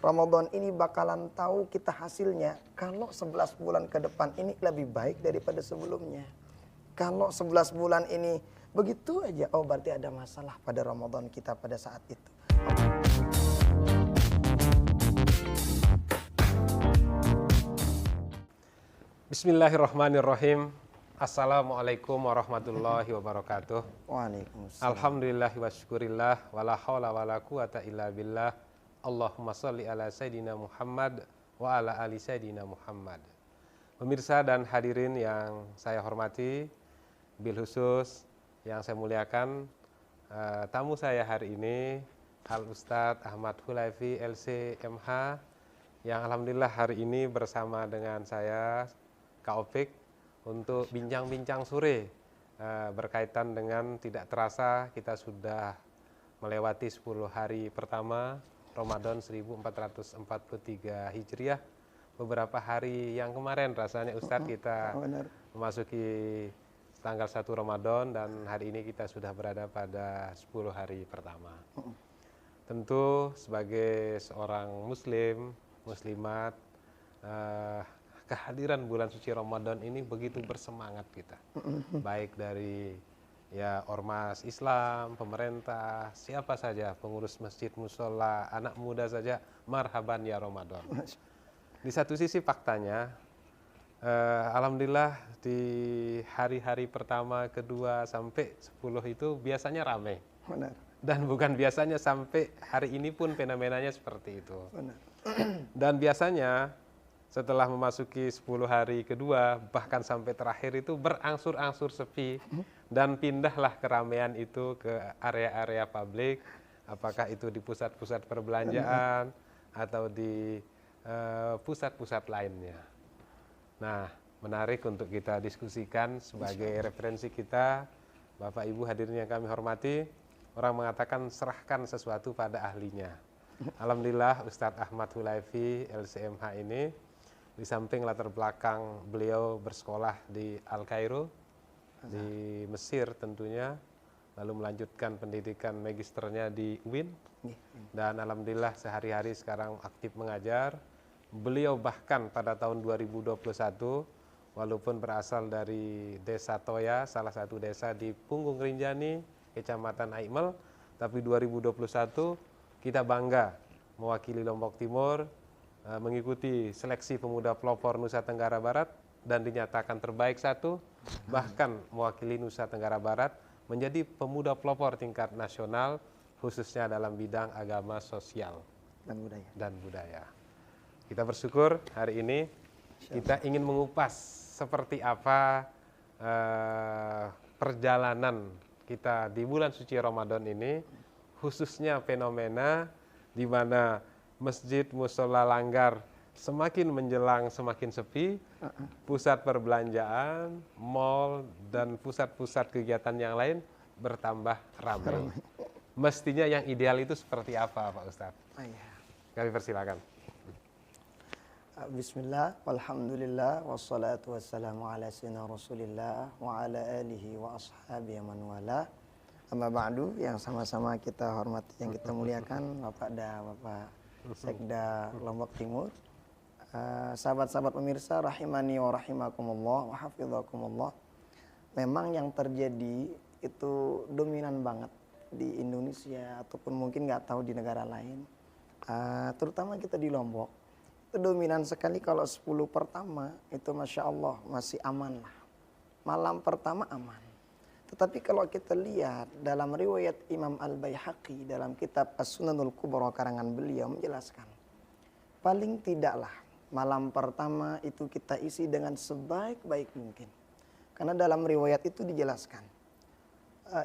Ramadan ini bakalan tahu kita hasilnya kalau 11 bulan ke depan ini lebih baik daripada sebelumnya. Kalau 11 bulan ini begitu aja, oh berarti ada masalah pada Ramadan kita pada saat itu. Bismillahirrahmanirrahim. Assalamualaikum warahmatullahi wabarakatuh. Waalaikumsalam. Alhamdulillah wa syukurillah wala haula wala quwata illa billah. Allahumma shalli ala Sayyidina Muhammad wa ala ali Sayyidina Muhammad. Pemirsa dan hadirin yang saya hormati, bil khusus yang saya muliakan, tamu saya hari ini Al Ustadz Ahmad Hulaifi LC.MH, yang alhamdulillah hari ini bersama dengan saya Kak Opik untuk bincang-bincang sore berkaitan dengan tidak terasa kita sudah melewati 10 hari pertama Ramadan 1443 Hijriah. Beberapa hari yang kemarin rasanya Ustadz kita memasuki tanggal 1 Ramadan dan hari ini kita sudah berada pada 10 hari pertama. Tentu sebagai seorang muslim, muslimat, kehadiran bulan suci Ramadan ini begitu bersemangat kita. Baik dari ormas Islam, pemerintah, siapa saja, pengurus masjid, musola, anak muda saja, marhaban ya Ramadan. Di satu sisi faktanya, alhamdulillah di hari-hari pertama, kedua, sampai 10 itu biasanya ramai. Benar. Dan bukan biasanya, sampai hari ini pun fenomenanya seperti itu. Benar. Dan biasanya setelah memasuki 10 hari kedua, bahkan sampai terakhir itu berangsur-angsur sepi dan pindahlah keramaian itu ke area-area publik, apakah itu di pusat-pusat perbelanjaan atau di pusat-pusat lainnya. Nah, menarik untuk kita diskusikan sebagai referensi kita, Bapak Ibu hadirin yang kami hormati. Orang mengatakan serahkan sesuatu pada ahlinya. Alhamdulillah Ustadz Ahmad Hulaifi LC.MH ini, di samping latar belakang beliau bersekolah di Al-Kairo, di Mesir tentunya, lalu melanjutkan pendidikan magisternya di UIN, dan alhamdulillah sehari-hari sekarang aktif mengajar. Beliau bahkan pada tahun 2021, walaupun berasal dari desa Toya, salah satu desa di Punggung Rinjani, Kecamatan Aimel, tapi 2021 kita bangga mewakili Lombok Timur, mengikuti seleksi pemuda pelopor Nusa Tenggara Barat dan dinyatakan terbaik 1, bahkan mewakili Nusa Tenggara Barat menjadi pemuda pelopor tingkat nasional khususnya dalam bidang agama, sosial dan budaya. Kita bersyukur hari ini kita ingin mengupas seperti apa perjalanan kita di bulan suci Ramadan ini, khususnya fenomena di mana masjid, musola, langgar semakin menjelang semakin sepi, pusat perbelanjaan, mal, dan pusat-pusat kegiatan yang lain bertambah ramai. Mestinya yang ideal itu seperti apa, Pak Ustadz? Kami persilakan. Bismillah, walhamdulillah, wassalatu wassalamu ala sayyidina Rasulillah wa ala alihi wa ashabihi man wala. Amma ba'du, yang sama-sama kita hormati, yang kita muliakan, Bapak Sekda Lombok Timur, sahabat-sahabat pemirsa rahimani wa rahimakumullah wa hafidhakumullah. Memang yang terjadi itu dominan banget di Indonesia ataupun mungkin nggak tahu di negara lain, terutama kita di Lombok. Itu dominan sekali kalau 10 pertama itu Masya Allah masih aman lah. Malam pertama aman. Tetapi kalau kita lihat dalam riwayat Imam Al-Baihaqi dalam kitab As-Sunanul Kubra karangan beliau menjelaskan, paling tidaklah malam pertama itu kita isi dengan sebaik-baik mungkin. Karena dalam riwayat itu dijelaskan,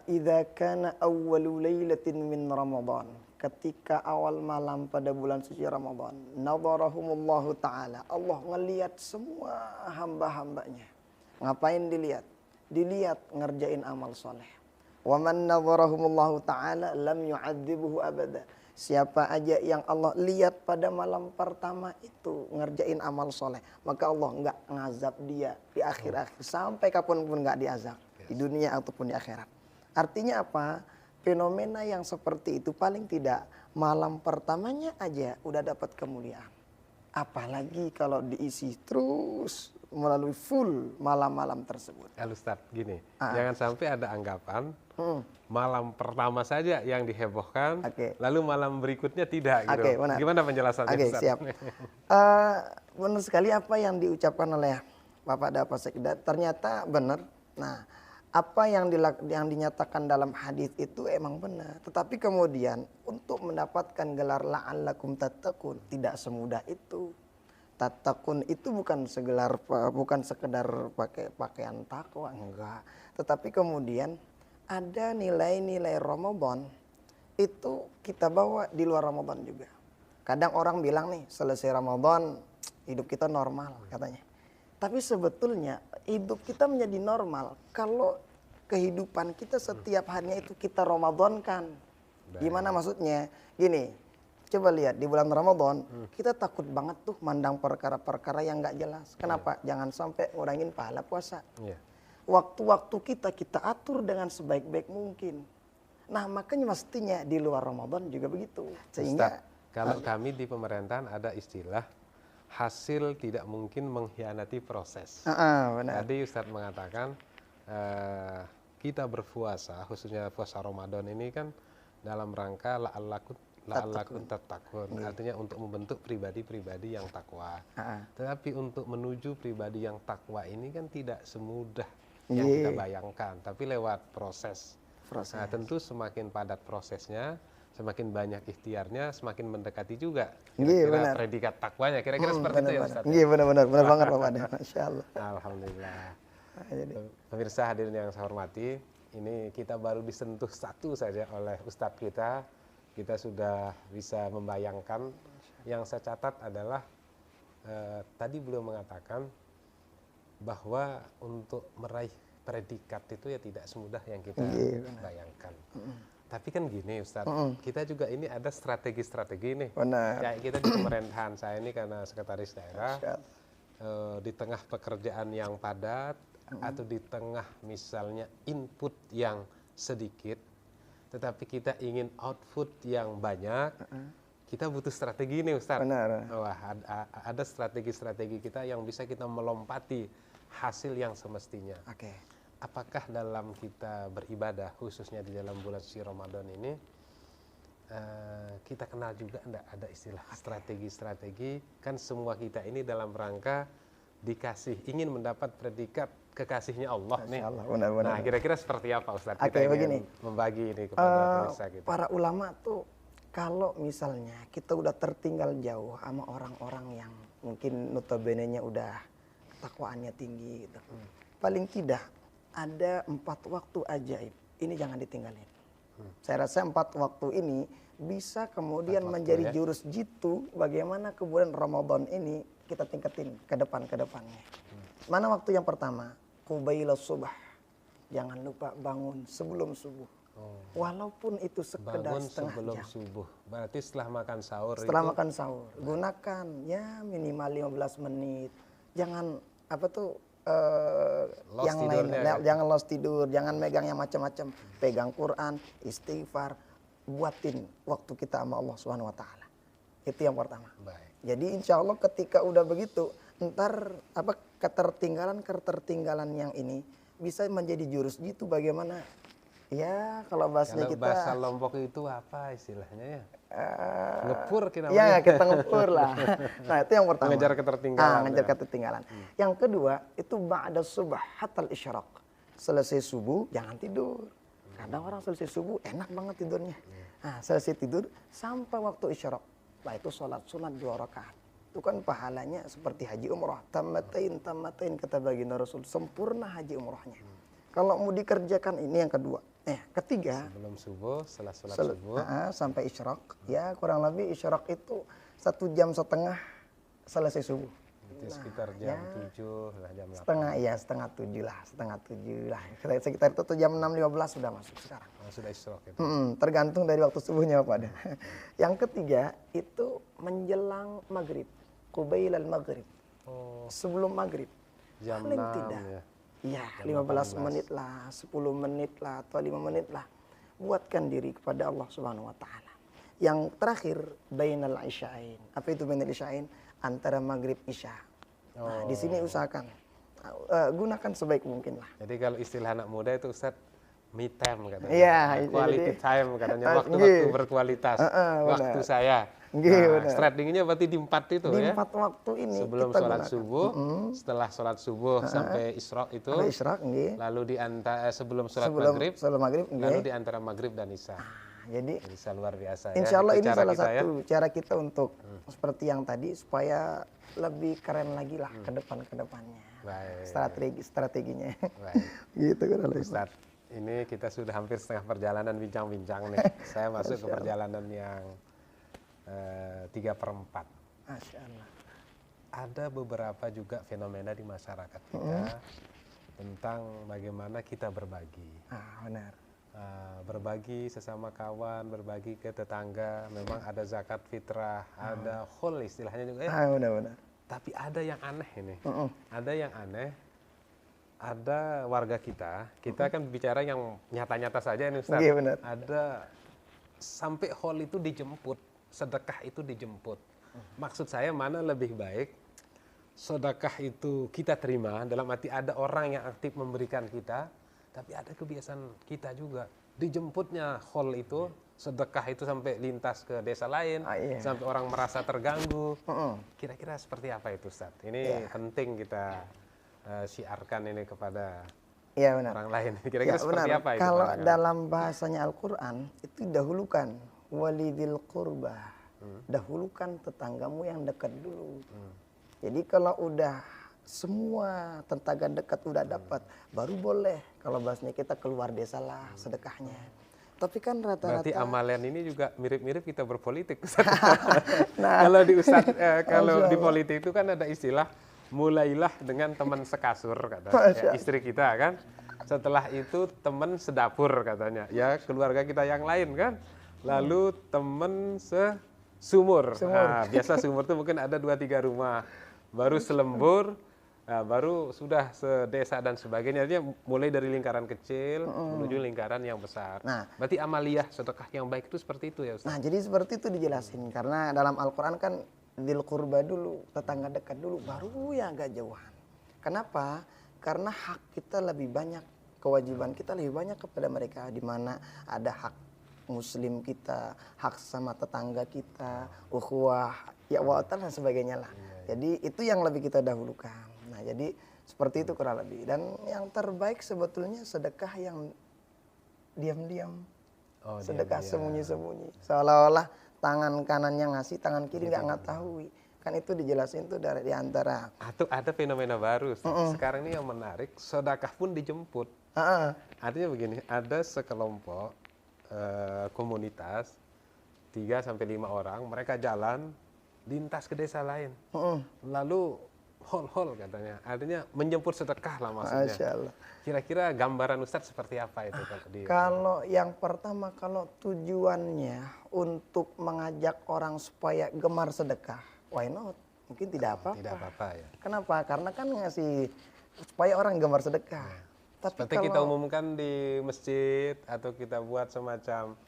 idza kana awwalu lailatin min Ramadan, ketika awal malam pada bulan suci Ramadan, nadharahumullahu ta'ala, Allah ngelihat semua hamba-hambanya. Ngapain dilihat? Dilihat ngerjain amal soleh. Wa man nadharahumullahu ta'ala lam yu'adzibuhu abada. Siapa aja yang Allah lihat pada malam pertama itu ngerjain amal soleh, maka Allah nggak ngazab dia di akhir-akhir, sampai kapanpun nggak diazab, di dunia ataupun di akhirat. Artinya apa? Fenomena yang seperti itu paling tidak malam pertamanya aja udah dapat kemuliaan. Apalagi kalau diisi terus melalui full malam-malam tersebut. Ustaz, gini, jangan sampai ada anggapan Hmm. malam pertama saja yang dihebohkan, Oke. lalu malam berikutnya tidak gitu. Oke, benar. Gimana penjelasannya, Oke, Ustaz? siap. Benar sekali apa yang diucapkan oleh Bapak Dapat Sekda, ternyata benar. Nah, apa yang dinyatakan dalam hadis itu emang benar. Tetapi kemudian untuk mendapatkan gelar la'allakum tattaqun tidak semudah itu. Tattaqun itu bukan sekedar pakai pakaian takwa, enggak. Tetapi kemudian ada nilai-nilai Ramadan itu kita bawa di luar Ramadan juga. Kadang orang bilang nih, selesai Ramadan hidup kita normal katanya. Tapi sebetulnya hidup kita menjadi normal kalau kehidupan kita setiap harinya itu kita Ramadankan. Gimana maksudnya? Gini, coba lihat di bulan Ramadan kita takut banget tuh mandang perkara-perkara yang nggak jelas. Kenapa? Jangan sampai ngurangin pahala puasa. Waktu-waktu kita atur dengan sebaik-baik mungkin. Nah, makanya mestinya di luar Ramadan juga begitu. Sehingga Ustaz, kalau kami di pemerintahan ada istilah hasil tidak mungkin mengkhianati proses. benar. Tadi Ustaz mengatakan kita berpuasa, khususnya puasa Ramadan ini kan dalam rangka la'allakum tattaqun, artinya untuk membentuk pribadi-pribadi yang takwa. Tetapi untuk menuju pribadi yang takwa ini kan tidak semudah yang kita bayangkan, tapi lewat proses. Nah, tentu semakin padat prosesnya, semakin banyak ikhtiarnya, semakin mendekati juga kira-kira predikat takwanya. Kira-kira seperti itu ya Ustaz? Iya, benar banget Bapak Ade. Masya Allah. Alhamdulillah. Pemirsa hadirin yang saya hormati, ini kita baru disentuh satu saja oleh Ustadz kita. Kita sudah bisa membayangkan. Yang saya catat adalah tadi beliau mengatakan bahwa untuk meraih predikat itu ya tidak semudah yang kita bayangkan. Tapi kan gini Ustadz, kita juga ini ada strategi-strategi nih. Benar. Kayak kita di pemerintahan, saya ini karena sekretaris daerah, di tengah pekerjaan yang padat, atau di tengah misalnya input yang sedikit, tetapi kita ingin output yang banyak, kita butuh strategi nih Ustadz. Benar. Wah, ada strategi-strategi kita yang bisa kita melompati hasil yang semestinya. Apakah dalam kita beribadah, khususnya di dalam bulan suci Ramadan ini, kita kenal juga enggak ada istilah strategi-strategi? Kan semua kita ini dalam rangka ingin mendapat predikat kekasihnya Allah nih. Benar. Nah, kira-kira seperti apa Ustadz? Kita begini. membagi ini kepada pemirsa kita. Para ulama tuh kalau misalnya kita udah tertinggal jauh sama orang-orang yang mungkin notabene-nya udah ketakwaannya tinggi gitu. Paling tidak ada 4 waktu ajaib. Ini jangan ditinggalin. Saya rasa 4 waktu ini bisa kemudian menjadi jurus jitu bagaimana kemudian Ramadan ini kita tingkatin ke depannya. Mana waktu yang pertama? Qubailus subah. Jangan lupa bangun sebelum subuh. Walaupun itu sekedar Bangun setengah sebelum jam. subuh. Berarti setelah makan sahur Setelah itu makan sahur, gunakan ya minimal 15 menit. Jangan Lost yang lain, tidurnya, jangan lost tidur, jangan megang yang macam-macam. Pegang Quran, istighfar, buatin waktu kita sama Allah Subhanahu wa taala. Itu yang pertama. Baik. Jadi insya Allah ketika udah begitu, ntar ketertinggalan yang ini bisa menjadi jurus jitu bagaimana? Ya kalau bahasanya Kalau kita bahasa Lombok itu apa istilahnya ya? Ngepur kita ya kita ngepur lah. Nah itu yang pertama. Mengejar ketertinggalan. Mengejar ketertinggalan. Yang kedua itu ba'da subah hatal isyraq. Selesai subuh jangan tidur. Kadang orang selesai subuh enak banget tidurnya. Nah selesai tidur sampai waktu isyraq. Nah itu sholat sunat 2 rakaat. Itu kan pahalanya seperti haji umrah. Tamatain kata baginda Rasul. Sempurna haji umrahnya. Kalau mau dikerjakan ini yang kedua. Ketiga. Sebelum subuh, setelah sholat subuh. Sampai isyraq. Ya kurang lebih isyraq itu 1,5 jam selesai subuh. Itu sekitar jam 7 lah, jam 8. Setengah 7 lah. Sekitar itu jam 6.15 sudah masuk sekarang. Sudah isyraq itu. Tergantung dari waktu subuhnya Pak. Yang ketiga itu menjelang maghrib. Qubailal maghrib. Sebelum maghrib. Jam paling 6 tidak. ya. Ya, 15 menit lah, 10 menit lah, atau 5 menit lah. Buatkan diri kepada Allah Subhanahu wa taala. Yang terakhir bainal isya'ain. Apa itu bainal isya'ain? Antara maghrib isya. Nah, di sini usahakan gunakan sebaik mungkin lah. Jadi kalau istilah anak muda itu Ustaz, me time katanya. Iya, Quality jadi, time katanya, waktu-waktu nggih. berkualitas. Waktu Benar. saya. Nggih, Nah, benar. strateginya berarti di 4 itu Di ya. 4 waktu ini Sebelum kita sholat gunakan. subuh, setelah sholat subuh sampai isyraq itu, Sampai isyraq, nggih. lalu di antara sebelum sholat Sebelum maghrib, sholat maghrib, nggih. lalu di antara maghrib dan isya. Jadi Bisa luar biasa ya. insya Allah Itu ini cara salah kita ya. satu cara kita untuk seperti yang tadi supaya lebih keren lagi lah ke depannya. Baik. Strateginya. Baik. Gitu kan Ustaz, ini kita sudah hampir setengah perjalanan bincang-bincang nih. Saya masuk ke perjalanan yang 3/4. Masya Allah. Ada beberapa juga fenomena di masyarakat kita tentang bagaimana kita berbagi. Benar. Berbagi sesama kawan, berbagi ke tetangga. Memang ada zakat fitrah, ada khul istilahnya juga ya. Benar. Tapi ada yang aneh ini. Ada yang aneh. Ada warga kita kan bicara yang nyata-nyata saja ini Ustaz. Iya, benar. Ada sampai khul itu dijemput, sedekah itu dijemput. Maksud saya mana lebih baik sedekah itu kita terima, dalam arti ada orang yang aktif memberikan kita, tapi ada kebiasaan kita juga dijemputnya khol itu, sedekah itu sampai lintas ke desa lain, Iya. sampai orang merasa terganggu. Kira-kira seperti apa itu Ustaz? Ini penting kita syiarkan ini kepada Iya, benar. orang lain. Kira-kira seperti benar. apa itu? Kalau pandangan? dalam bahasanya Al-Qur'an itu dahulukan walidil qurbah. Dahulukan tetanggamu yang dekat dulu. Jadi kalau udah semua tetangga dekat udah dapat, baru boleh kalau bahasanya kita keluar desa lah sedekahnya. Tapi kan rata-rata Berarti amalan ini juga mirip-mirip kita berpolitik Ustaz. Kalau di Ustaz, kalau di politik itu kan ada istilah mulailah dengan teman sekasur katanya, ya, istri kita kan. Setelah itu teman sedapur katanya, ya keluarga kita yang lain kan. Lalu teman sesumur. Nah, biasa sumur itu mungkin ada 2-3 rumah. Baru selembur, nah, baru sudah sedesa dan sebagainya. Artinya mulai dari lingkaran kecil menuju lingkaran yang besar. Nah, berarti amaliyah sedekah yang baik itu seperti itu ya Ustaz? Nah, jadi seperti itu dijelasin. Karena dalam Al-Quran kan dil qurba dulu, tetangga dekat dulu, baru yang agak jauhan. Kenapa? Karena hak kita lebih banyak, kewajiban kita lebih banyak kepada mereka. Di mana ada hak muslim kita, hak sama tetangga kita, ukhuwah, ya wa'atan dan sebagainya lah. Jadi itu yang lebih kita dahulukan. Nah, jadi seperti itu kurang lebih. Dan yang terbaik sebetulnya sedekah yang diam-diam. Sedekah sembunyi-sembunyi. Seolah-olah tangan kanannya ngasih, tangan kiri nggak ngetahui. Kan itu dijelasin tuh dari antara. Atau ada fenomena baru. Sekarang ini yang menarik, sedekah pun dijemput. Artinya begini, ada sekelompok komunitas 3-5 orang, mereka jalan lintas ke desa lain. Lalu hol katanya. Artinya menjemput sedekah lah maksudnya. Masya Allah. Kira-kira gambaran Ustadz seperti apa itu? Kalau yang pertama, kalau tujuannya untuk mengajak orang supaya gemar sedekah, why not? Mungkin tidak apa-apa. Tidak apa-apa ya. Kenapa? Karena kan ngasih supaya orang gemar sedekah. Tapi Seperti kita umumkan di masjid atau kita buat semacam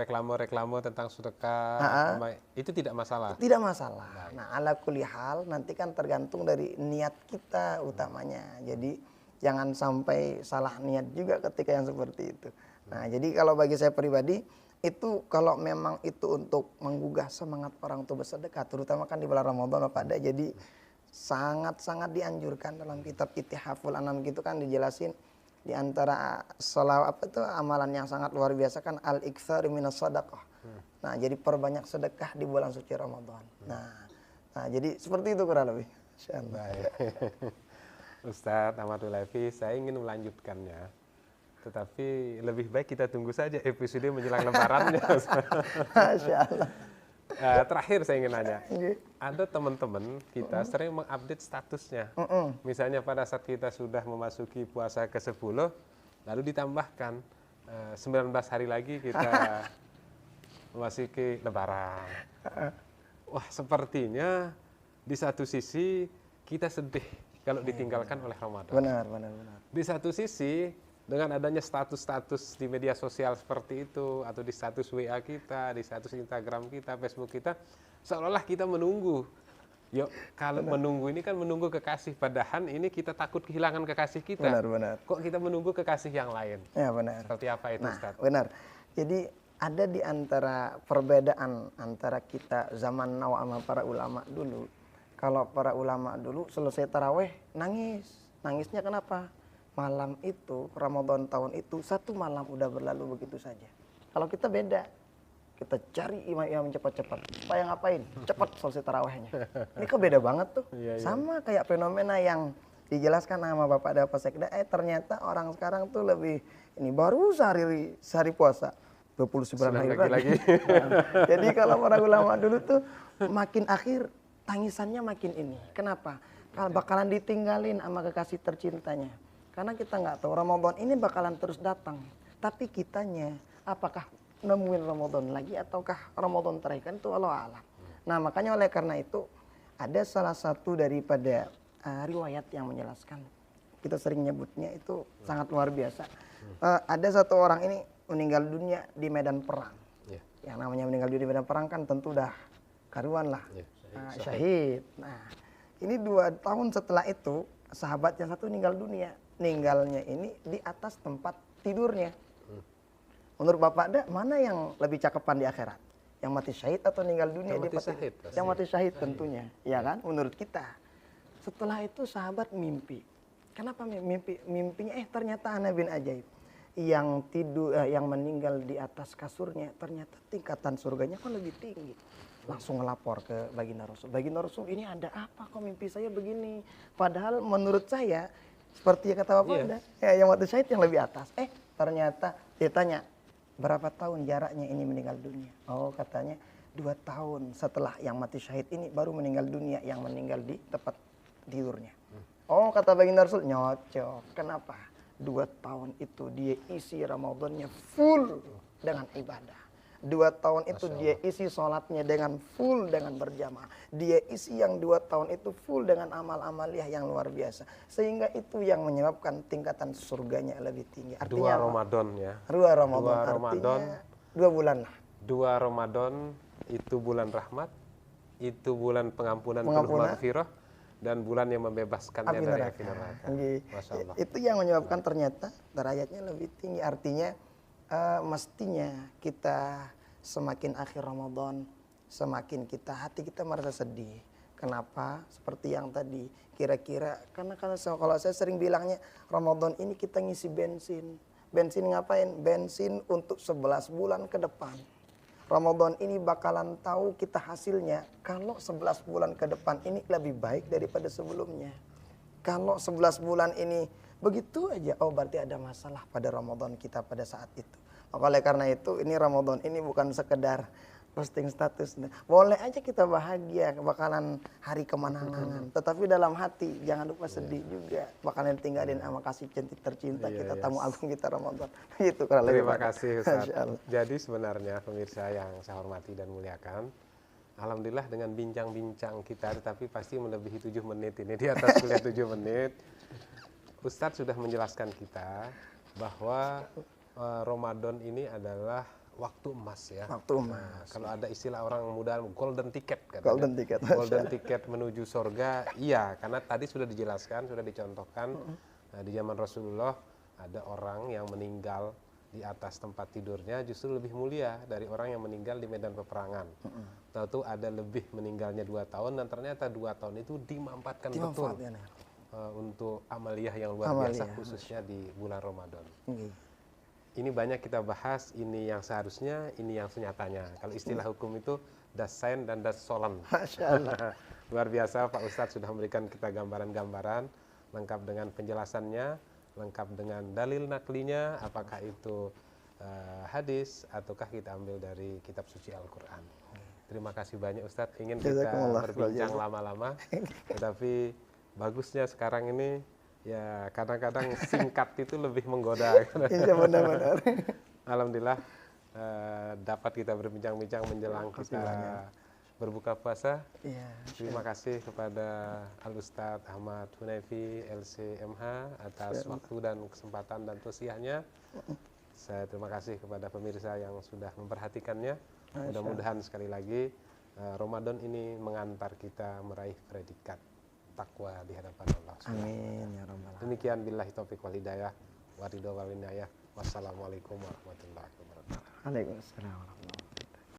reklame-reklame tentang sedekah, itu tidak masalah. Tidak masalah. Nah, ala kulli hal nanti kan tergantung dari niat kita utamanya. Jadi jangan sampai salah niat juga ketika yang seperti itu. Nah, jadi kalau bagi saya pribadi itu kalau memang itu untuk menggugah semangat orang untuk bersedekah, terutama kan di bulan Ramadan pada, jadi sangat-sangat dianjurkan dalam kitab Ittihaful Anam gitu kan dijelasin di antara amalan yang sangat luar biasa kan al-iktsar minas shadaqah. Nah, jadi perbanyak sedekah di bulan suci Ramadan. Nah, jadi seperti itu kurang lebih. Insyaallah. Ustadz Ahmad Ulaifi, saya ingin melanjutkannya. Tetapi lebih baik kita tunggu saja episode menjelang lebarannya. Masya Allah. Terakhir saya ingin nanya, ada teman-teman kita sering mengupdate statusnya. Misalnya pada saat kita sudah memasuki puasa ke-10, lalu ditambahkan 19 hari lagi kita memasuki lebaran. Wah, sepertinya di satu sisi kita sedih kalau ditinggalkan oleh Ramadan. Benar. Di satu sisi dengan adanya status-status di media sosial seperti itu, atau di status WA kita, di status Instagram kita, Facebook kita, seolah-olah kita menunggu. Yuk, kalau menunggu ini kan menunggu kekasih, padahal ini kita takut kehilangan kekasih kita. Benar. Kok kita menunggu kekasih yang lain? Ya benar. Seperti apa itu, Nah, Ustaz? benar. Jadi ada di antara perbedaan antara kita zaman now sama para ulama dulu. Kalau para ulama dulu selesai taraweh nangis. Nangisnya kenapa? Malam itu, Ramadan tahun itu, satu malam udah berlalu begitu saja. Kalau kita beda. Kita cari imam-imam cepat-cepat. Supaya ngapain? Cepat selesai tarawehnya. Ini kok beda banget tuh. Iya. Sama kayak fenomena yang dijelaskan sama Bapak Dapa Sekda. Ternyata orang sekarang tuh lebih, ini baru sehari puasa. 29 hari lagi. Jadi kalau para ulama dulu tuh makin akhir tangisannya makin ini. Kenapa? Kalau bakalan ditinggalin sama kekasih tercintanya. Karena kita nggak tahu Ramadan ini bakalan terus datang. Tapi kitanya apakah nemuin Ramadan lagi ataukah Ramadan terakhir, kan itu Allah alam. Nah makanya oleh karena itu ada salah satu daripada riwayat yang menjelaskan. Kita sering nyebutnya itu sangat luar biasa. Ada satu orang ini meninggal dunia di medan perang. Yang namanya meninggal dunia di medan perang kan tentu udah karuan lah. Syahid. Nah ini 2 tahun setelah itu sahabat yang satu meninggal dunia. Meninggalnya ini di atas tempat tidurnya. Menurut Bapak Da, mana yang lebih cakepan di akhirat? Yang mati syahid atau meninggal dunia? Yang mati syahid tentunya, ya kan? Menurut kita. Setelah itu sahabat mimpi. Kenapa mimpi? Mimpinya ternyata ana bin ajaib. Yang tidur, yang meninggal di atas kasurnya, ternyata tingkatan surganya kok lebih tinggi. Langsung ngelapor ke baginda Rasul. Baginda Rasul, ini ada apa kok mimpi saya begini? Padahal menurut saya, seperti yang kata Bapak Da, yang mati syahid yang lebih atas. Ternyata dia tanya, berapa tahun jaraknya ini meninggal dunia? Oh katanya 2 tahun setelah yang mati syahid ini baru meninggal dunia yang meninggal di tempat tidurnya. Oh kata baginda Rasul, nyocok. Kenapa? 2 tahun itu dia isi Ramadannya full dengan ibadah. 2 tahun itu dia isi sholatnya dengan full dengan berjamaah. Dia isi yang 2 tahun itu full dengan amal-amaliyah yang luar biasa. Sehingga itu yang menyebabkan tingkatan surganya lebih tinggi. Artinya 2 Ramadan ya. 2 Ramadan. 2 Ramadan. 2 bulan lah. 2 Ramadan itu bulan rahmat, itu bulan pengampunan penuh maghfirah, dan bulan yang membebaskannya dari api neraka. Masya Allah. Itu yang menyebabkan ternyata derajatnya lebih tinggi. Artinya mestinya kita semakin akhir Ramadan, semakin hati kita merasa sedih. Kenapa? Seperti yang tadi, kira-kira karena kalau saya sering bilangnya Ramadan ini kita ngisi bensin. Bensin ngapain? Bensin untuk 11 bulan ke depan. Ramadan ini bakalan tahu kita hasilnya kalau 11 bulan ke depan ini lebih baik daripada sebelumnya. Kalau 11 bulan ini begitu aja, oh berarti ada masalah pada Ramadan kita pada saat itu. Oleh karena itu ini Ramadan ini bukan sekedar posting status. Boleh aja kita bahagia, bakalan hari kemenangan. Tetapi dalam hati jangan lupa sedih juga. Bakalan tinggalin sama kasih tercinta kita, tamu agung kita Ramadan. Itu kalau terima kasih Ustaz. Jadi sebenarnya pemirsa yang saya hormati dan muliakan, alhamdulillah dengan bincang-bincang kita, tetapi pasti melebihi 7 menit ini, di atas kuliah 7 menit. Ustadz sudah menjelaskan kita bahwa Ramadan ini adalah waktu emas ya. Waktu emas. Nah, kalau ada istilah orang muda golden ticket katanya. Golden ticket. Golden ticket menuju surga. Iya, karena tadi sudah dijelaskan, sudah dicontohkan di zaman Rasulullah ada orang yang meninggal di atas tempat tidurnya justru lebih mulia dari orang yang meninggal di medan peperangan. Tentu ada lebih meninggalnya 2 tahun, dan ternyata 2 tahun itu dimanfaatkan betul untuk amaliyah yang luar biasa, khususnya di bulan Ramadan. Ini banyak kita bahas, ini yang seharusnya, ini yang senyatanya. Kalau istilah hukum itu das sein dan das sollen. Luar biasa Pak Ustadz sudah memberikan kita gambaran-gambaran lengkap dengan penjelasannya, lengkap dengan dalil naklinya, apakah itu hadis ataukah kita ambil dari kitab suci Al-Quran. Terima kasih banyak Ustadz, ingin kita berbincang lama-lama, tetapi bagusnya sekarang ini ya kadang-kadang singkat itu lebih menggoda. Iya benar-benar. Alhamdulillah dapat kita berbincang-bincang menjelang kita berbuka puasa. Iya. Terima kasih kepada Al-Ustadz Ahmad Hunaifi LCMH atas waktu dan kesempatan dan tausiahnya. Saya terima kasih kepada pemirsa yang sudah memperhatikannya. Mudah-mudahan sekali lagi Ramadan ini mengantar kita meraih predikat takwa di hadapan Allah. Amin ya rabbal alamin. Demikian billahi taufiq wal hidayah wa ridho wal inayah. Wassalamualaikum warahmatullahi wabarakatuh. Waalaikumsalam warahmatullahi wabarakatuh.